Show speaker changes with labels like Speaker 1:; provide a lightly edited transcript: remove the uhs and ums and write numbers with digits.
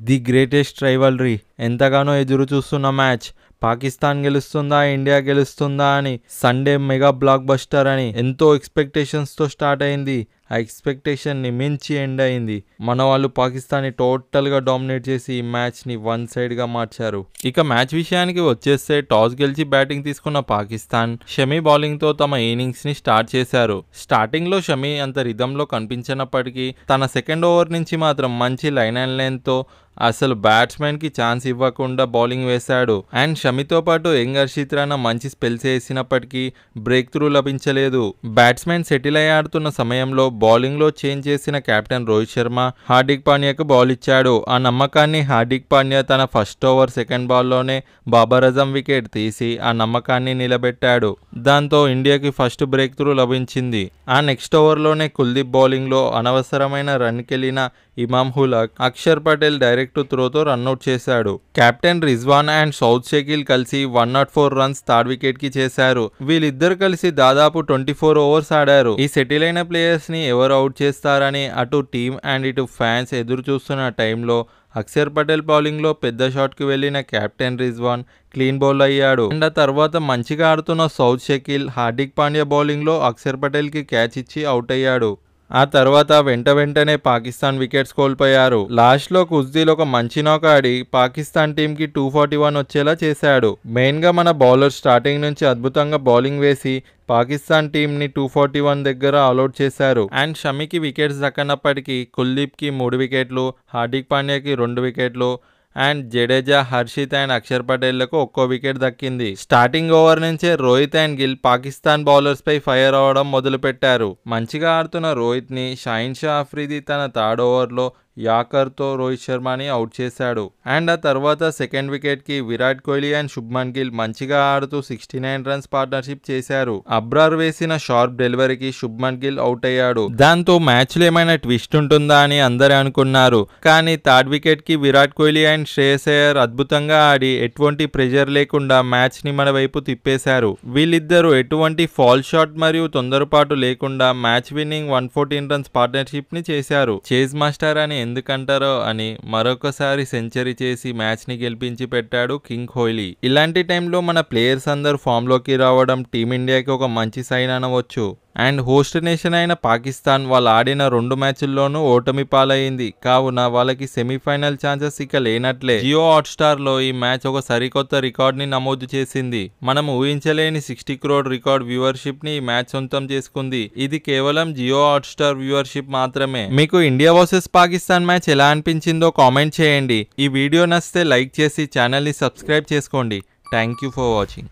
Speaker 1: The greatest rivalry, ఎంతగానో ఎదురు చూస్తున్న మ్యాచ్. పాకిస్తాన్ గెలుస్తుందా, ఇండియా గెలుస్తుందా అని, సండే మెగా బ్లాక్ బస్టర్ అని ఎంతో ఎక్స్పెక్టేషన్స్తో స్టార్ట్ అయింది. ఆ ఎక్స్పెక్టేషన్ని మించి ఎండ్ అయింది. మన వాళ్ళు పాకిస్తాన్ని టోటల్గా డామినేట్ చేసి ఈ మ్యాచ్ని వన్ సైడ్గా మార్చారు. ఇక మ్యాచ్ విషయానికి వచ్చేస్తే టాస్ గెలిచి బ్యాటింగ్ తీసుకున్న పాకిస్తాన్ షమి బౌలింగ్తో తమ ఇన్నింగ్స్ని స్టార్ట్ చేశారు. స్టార్టింగ్లో షమి అంత రిథంలో కనిపించినప్పటికీ తన సెకండ్ ఓవర్ నుంచి మాత్రం మంచి లైన్ అండ్ లెంగ్త్తో అసలు బ్యాట్స్మెన్కి ఛాన్స్ ఇవ్వకుండా బౌలింగ్ వేశాడు. అండ్ షమితో పాటు యంగ్ హర్షిత్ రాణా మంచి స్పెల్స్ వేసినప్పటికీ బ్రేక్ త్రూ లభించలేదు. బ్యాట్స్మెన్ సెటిల్ అయ్యి ఆడుతున్న సమయంలో బౌలింగ్లో చేంజ్ చేసిన కెప్టెన్ రోహిత్ శర్మ హార్దిక్ పాండ్యాకు బాల్ ఇచ్చాడు. ఆ నమ్మకాన్ని హార్దిక్ పాండ్యా తన ఫస్ట్ ఓవర్ సెకండ్ బాల్లోనే బాబర్ అజమ్ వికెట్ తీసి ఆ నమ్మకాన్ని నిలబెట్టాడు. దాంతో ఇండియాకి ఫస్ట్ బ్రేక్ త్రూ లభించింది. ఆ నెక్స్ట్ ఓవర్లోనే కుల్దీప్ బౌలింగ్లో అనవసరమైన రన్కెళ్లిన ఇమామ్ హులక్ అక్షర్ పటేల్ డైరెక్ట్ త్రోతో రన్అట్ చేశాడు. Captain Rizwan and Saud Shakeel కలిసి 104 రన్స్ థర్డ్ వికెట్ కి చేశారు. వీళ్ళిద్దరు కలిసి దాదాపు 24 ఓవర్స్ ఆడారు. ఈ సెటిల్ అయిన ప్లేయర్స్ ని ఎవరు అవుట్ చేస్తారని అటు టీమ్ అండ్ ఇటు ఫ్యాన్స్ ఎదురు చూస్తున్న టైంలో అక్షర్ పటేల్ బౌలింగ్ లో పెద్ద షాట్ కి వెళ్లిన కెప్టెన్ రిజ్వాన్ క్లీన్ బౌల్ అయ్యాడు. అండ్ ఆ తర్వాత మంచిగా ఆడుతున్న సౌద్ షకీల్ హార్దిక్ పాండ్యా బౌలింగ్ లో అక్షర్ పటేల్ కి క్యాచ్ ఇచ్చి అవుట్ అయ్యాడు. ఆ తర్వాత వెంటనే పాకిస్తాన్ వికెట్స్ కోల్పోయారు. లాస్ట్లో కుజ్దీల్ ఒక మంచి నాక్ ఆడి పాకిస్తాన్ టీంకి 241 వచ్చేలా చేశాడు. మెయిన్గా మన బౌలర్ స్టార్టింగ్ నుంచి అద్భుతంగా బౌలింగ్ వేసి పాకిస్తాన్ టీంని 241 దగ్గర ఆల్అౌట్ చేశారు. అండ్ షమికి వికెట్స్ దక్కనప్పటికీ కుల్దీప్కి 3 వికెట్లు, హార్దిక్ పాండ్యాకి 2 వికెట్లు అండ్ జడేజా, హర్షిత్ అండ్ అక్షర్ పటేళ్లకు ఒక్కో వికెట్ దక్కింది. స్టార్టింగ్ ఓవర్ నుంచే రోహిత్ అండ్ గిల్ పాకిస్తాన్ బౌలర్స్ పై ఫైర్ అవడం మొదలు పెట్టారు. మంచిగా ఆడుతున్న రోహిత్ ని షాహిన్ షా అఫ్రిది తన థర్డ్ ఓవర్లో యాకర్తో రోహిత్ శర్మని అవుట్ చేశాడు. అండ్ ఆ తర్వాత సెకండ్ వికెట్ కి విరాట్ కోహ్లీ అండ్ శుభ్మన్ గిల్ మంచిగా ఆడుతూ 69 రన్స్ పార్ట్నర్షిప్ చేశారు. అబ్రార్ వేసిన షార్ప్ డెలివరీకి శుభ్మన్ గిల్ అవుట్ అయ్యాడు. దాంతో మ్యాచ్ లో ఏమైనా ట్విస్ట్ ఉంటుందా అని అందరూ అనుకున్నారు. కానీ థర్డ్ వికెట్ కి విరాట్ కోహ్లీ అండ్ శ్రేయస్ అయ్యర్ అద్భుతంగా ఆడి ఎటువంటి ప్రెషర్ లేకుండా మ్యాచ్ ని మన వైపు తిప్పేశారు. వీళ్ళిద్దరూ ఎటువంటి ఫాల్ షాట్ మరియు తొందరపాటు లేకుండా మ్యాచ్ విన్నింగ్ 114 రన్స్ పార్ట్నర్షిప్ ని చేశారు. చేజ్ మాస్టర్ అని ఎందుకంటారో అని మరొకసారి సెంచరీ చేసి మ్యాచ్ ని గెలిపించి పెట్టాడు కింగ్ కోహ్లీ. ఇలాంటి టైంలో మన ప్లేయర్స్ అందరూ ఫామ్ లోకి రావడం టీమిండియాకి ఒక మంచి సైన్ అనవచ్చు. అండ్ హోస్ట్ నేషన్ అయిన పాకిస్తాన్ వాళ్ళు ఆడిన 2 మ్యాచ్ల్లోనూ ఓటమి పాలైంది. కావున వాళ్ళకి సెమీఫైనల్ ఛాన్సెస్ ఇక లేనట్లే. జియో హాట్స్టార్ లో ఈ మ్యాచ్ ఒక సరికొత్త రికార్డ్ ని నమోదు చేసింది. మనం ఊహించలేని 60 crore రికార్డ్ వ్యూవర్షిప్ ని ఈ మ్యాచ్ సొంతం చేసుకుంది. ఇది కేవలం జియో హాట్స్టార్ వ్యూవర్షిప్ మాత్రమే. మీకు ఇండియా వర్సెస్ పాకిస్తాన్ మ్యాచ్ ఎలా అనిపించిందో కామెంట్ చేయండి. ఈ వీడియో నచ్చితే లైక్ చేసి ఛానల్ ని సబ్స్క్రైబ్ చేసుకోండి. Thank you for watching.